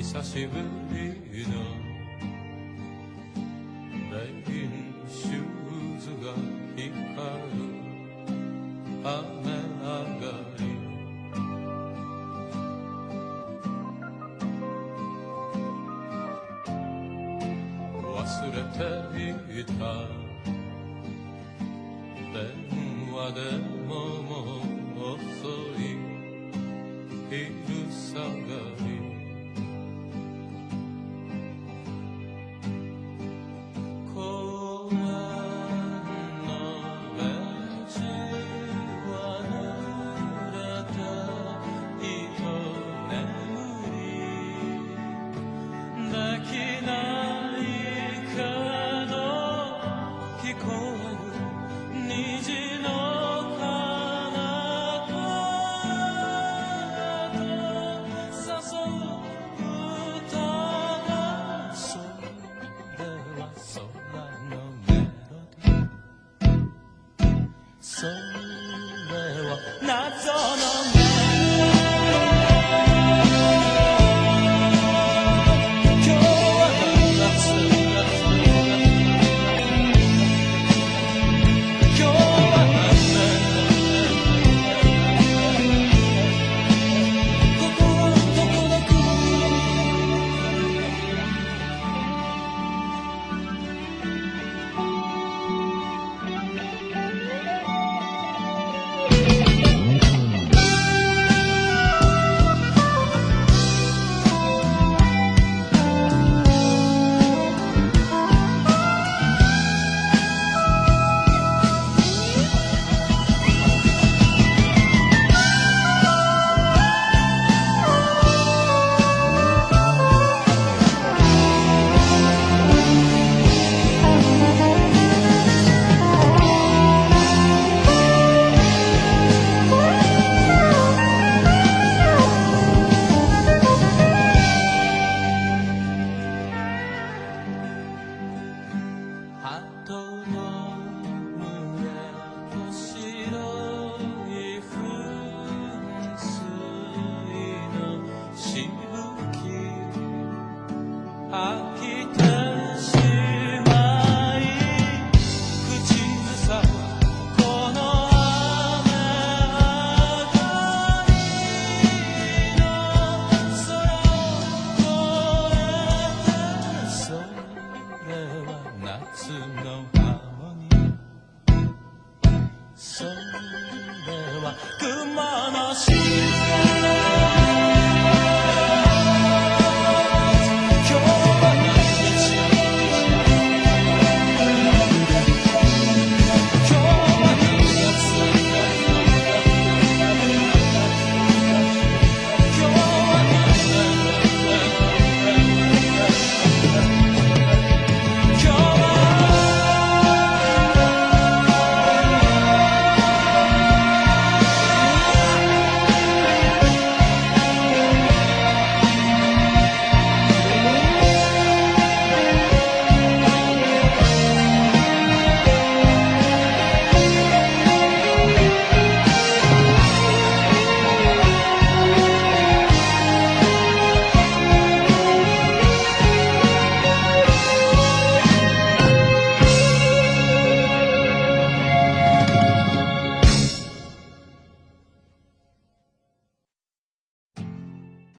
久しぶりのレインシューズが光る雨上がり忘れていた電話でももう遅い昼下がり公園のベンチは濡れた糸眠りできないけど聞こえる虹の彼方誘う歌がそれは空のメロディーそれは謎のメロディー鳩の群れと白い噴水のしぶき飽きてしまい口ずさはこの雨上がりの空を越えてそれは夏のハーモニーそれは雲のし